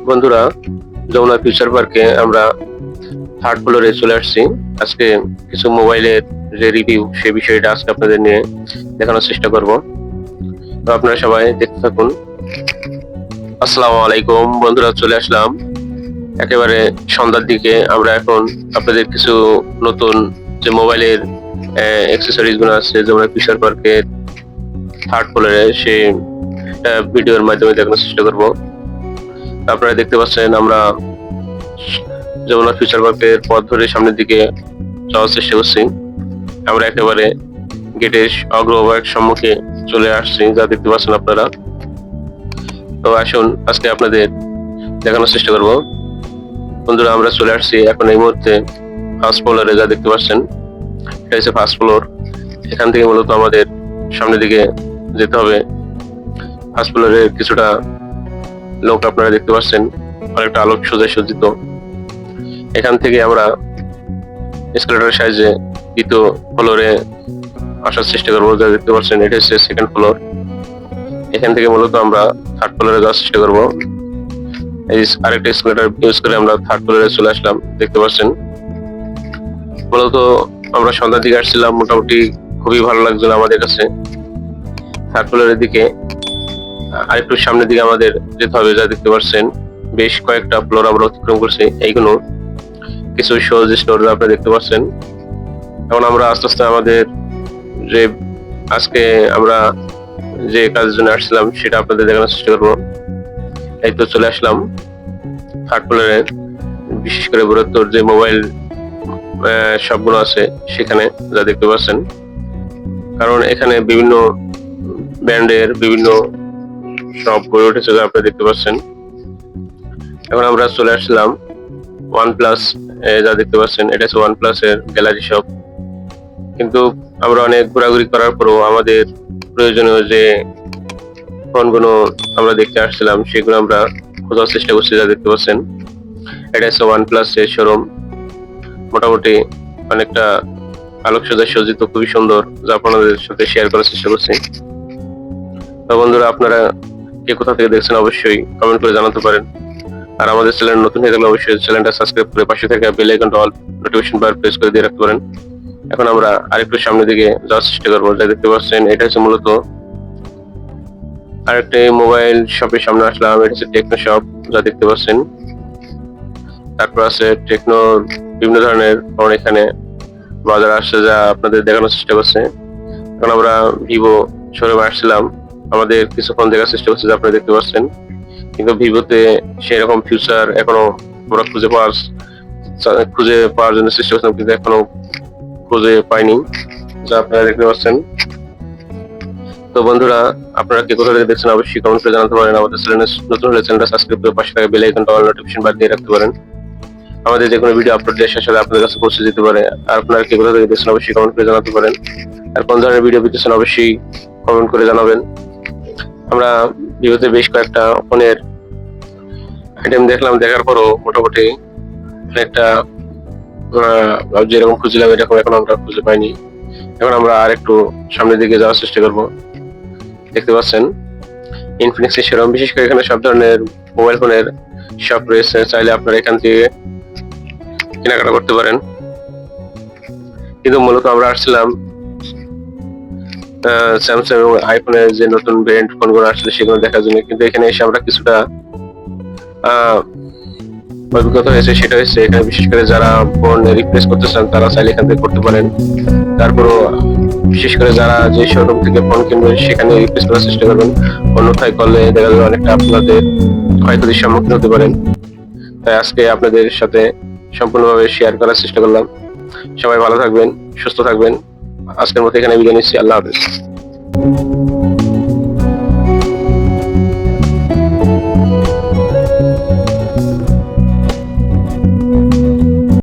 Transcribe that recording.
বন্ধুরা, যমুনা ফিউচার পার্কে আমরা থার্ড ফ্লোরে চলে আসছি। আজকে কিছু মোবাইলের যে রিভিউ সে বিষয়টা আজকে আপনাদের নিয়ে দেখানোর চেষ্টা করব। তো আপনারা সবাই দেখতে থাকুন। আসসালামু আলাইকুম বন্ধুরা, চলে আসলাম একেবারে সন্ধ্যার দিকে। আমরা এখন আপনাদের কিছু নতুন যে মোবাইলের অ্যাক্সেসরিজ গুলো আছে যমুনা ফিউচার পার্কের থার্ড ফ্লোরে সে ভিডিওর মাধ্যমে দেখানোর চেষ্টা করব। আপনারা দেখতে পাচ্ছেন আমরা যমুনা ফিউচার পার্কের পথ ধরে সামনের দিকে যাওয়ার চেষ্টা করছি। আমরা একেবারে গেটের অগ্রভাগ সম্মুখে চলে আসছি, যা দেখতে পাচ্ছেন আপনারা। তো আসুন আজকে আপনাদের দেখানোর চেষ্টা করব। বন্ধুরা, আমরা চলে আসছি এখন এই মুহূর্তে ফার্স্ট ফ্লোরে, যা দেখতে পাচ্ছেন এটা হচ্ছে ফার্স্ট ফ্লোর। এখান থেকে মূলত আমাদের সামনের দিকে যেতে হবে। ফার্স্ট ফ্লোরে কিছুটা লোক আপনারা দেখতে পাচ্ছেন, অনেকটা আলোক সজ্জায় সজ্জিত। এখান থেকে আমরা এসকেলেটরের সাহায্যে দ্বিতীয় ফ্লোরে আসার চেষ্টা করবো, যা দেখতে পাচ্ছেন এটা হচ্ছে সেকেন্ড ফ্লোর। এখান থেকে মূলত আমরা থার্ড ফ্লোরে যাওয়ার চেষ্টা করবো। এই আরেকটা এসকেলেটর ইউজ করে আমরা থার্ড ফ্লোরে চলে আসলাম, দেখতে পাচ্ছেন। মূলত আমরা সন্ধ্যার দিকে আসছিলাম, মোটামুটি খুবই ভালো লাগছিল আমাদের কাছে। থার্ড ফ্লোরের দিকে আরেকটু সামনের দিকে আমাদের যেতে হবে, যা দেখতে পাচ্ছেন বেশ কয়েকটা ফ্লোর আমরা অতিক্রম করছি। এইগুলো কিছু শোজ স্টোর আপনারা দেখতে পাচ্ছেন। এখন আমরা আস্তে আস্তে আমাদের যে আজকে আমরা যে কাজের জন্য আসছিলাম সেটা আপনাদের দেখানোর চেষ্টা করবো। এই তো চলে আসলাম থার্ড ফ্লোরে, বিশেষ করে বৃহত্তর যে মোবাইল শপগুলো আছে সেখানে, যা দেখতে পাচ্ছেন। কারণ এখানে বিভিন্ন ব্র্যান্ডের বিভিন্ন শপ গড়ে উঠেছে, যা আপনারা দেখতে পাচ্ছেন। এখন আমরা চলে আসলাম ওয়ান প্লাস, যা দেখতে পাচ্ছেন এটা হচ্ছে ওয়ান প্লাস এর গ্যালারি শপ। কিন্তু আমরা অনেক ঘোরাঘুরি করার পরও আমাদের প্রয়োজনীয় যে ফোনগুলো আমরা দেখতে আসছিলাম সেগুলো আমরা খোঁজার চেষ্টা করছি, যা দেখতে পাচ্ছেন এটা হচ্ছে ওয়ান প্লাস এর শোরুম। মোটামুটি অনেকটা আলোকসজ্জায় সজ্জিত, খুবই সুন্দর, যা আপনাদের সাথে শেয়ার করার চেষ্টা করছি। তো বন্ধুরা, আপনারা কে কোথা থেকে দেখছেন অবশ্যই কমেন্ট করে জানাতে পারেন। আর আমাদের চ্যানেল নতুন হয়ে গেলে অবশ্যই চ্যানেলটা সাবস্ক্রাইব করে পাশে থাকা বেল আইকনটা অল নোটিফিকেশন বার প্রেস করে দিয়ে রাখতে পারেন। এখন আমরা আরেকটু সামনের দিকে যাওয়ার চেষ্টা করবো, যা দেখতে পাচ্ছেন এটা হচ্ছে মূলত আরেকটি মোবাইল শপের সামনে আসলাম। এটা হচ্ছে টেকনো শপ, যা দেখতে পাচ্ছেন। তারপর আছে টেকনো বিভিন্ন ধরনের ফোন এখানে বাজার আসছে, যা আপনাদের দেখানোর চেষ্টা করছে। এখন আমরা ভিভো শোরুমে আসছিলাম, আমাদের কিছু ফোন দেখার চেষ্টা করছে, যা আপনারা দেখতে পাচ্ছেন। কিন্তু ভিভোতে সেরকম ফিউচার এখনো আমরা খুঁজে পাওয়ার জন্য চেষ্টা করছিলাম, কিন্তু এখনো খুঁজে পাইনি, যা আপনারা দেখতে পাচ্ছেন। তো বন্ধুরা, আপনারা কে কোথা থেকে দেখছেন অবশ্যই কমেন্ট করে জানাতে পারেন। আমাদের চ্যানেল নতুন হলে চ্যানেলটা সাবস্ক্রাইব করে পাশে থাকা বেল আইকনটা অল নোটিফিকেশন বার দিয়ে রাখতে পারেন। আমাদের যে কোনো ভিডিও আপলোড দেওয়ার সাথে সাথে আপনাদের কাছে পৌঁছে যেতে পারে। আর আপনারা কে কোথা থেকে দেখছেন অবশ্যই কমেন্ট করে জানাতে পারেন। আর কোন ধরনের ভিডিও পেতেছেন অবশ্যই কমেন্ট করে জানাবেন। আমরা ভিডিওতে বেশ কয়েকটা ফোনের আইটেম দেখলাম, দেখার পরও মোটামুটি একটা যেরকম খুঁজছিলাম এরকম এখন আমরা খুঁজে পাইনি। এখন আমরা আর একটু সামনের দিকে যাওয়ার চেষ্টা করব। দেখতে পাচ্ছেন ইনফিনিক্স এর শোরুম, বিশেষ করে এখানে সব ধরনের মোবাইল ফোনের শপ রয়েছে, চাইলে আপনারা এখান থেকে কেনাকাটা করতে পারেন। কিন্তু মূলত আমরা আসছিলাম স্যামসাং এবং আইফোনের যে নতুন ব্র্যান্ড ফোনগুলো আসলে সেগুলো দেখার জন্য। কিন্তু এখানে এসে আমরা কিছুটা অভিজ্ঞতা হয়েছে, সেটা হচ্ছে এখানে বিশেষ করে যারা ফোন রিপ্লেস করতে চান তারা চাইলে এখান থেকে করতে পারেন। তারপরও বিশেষ করে যারা যে শোরুম থেকে ফোন কিনবেন সেখানে রিপ্লেস করার চেষ্টা করবেন, অন্যথায় করলে দেখা যাবে অনেকটা আপনাদের ক্ষয়ক্ষতির সম্মুখীন হতে পারেন। তাই আজকে আপনাদের সাথে সম্পূর্ণভাবে শেয়ার করার চেষ্টা করলাম। সবাই ভালো থাকবেন, সুস্থ থাকবেন। আজকের মতো এখানে বিদায় নিচ্ছি। আল্লাহ হাফেজ।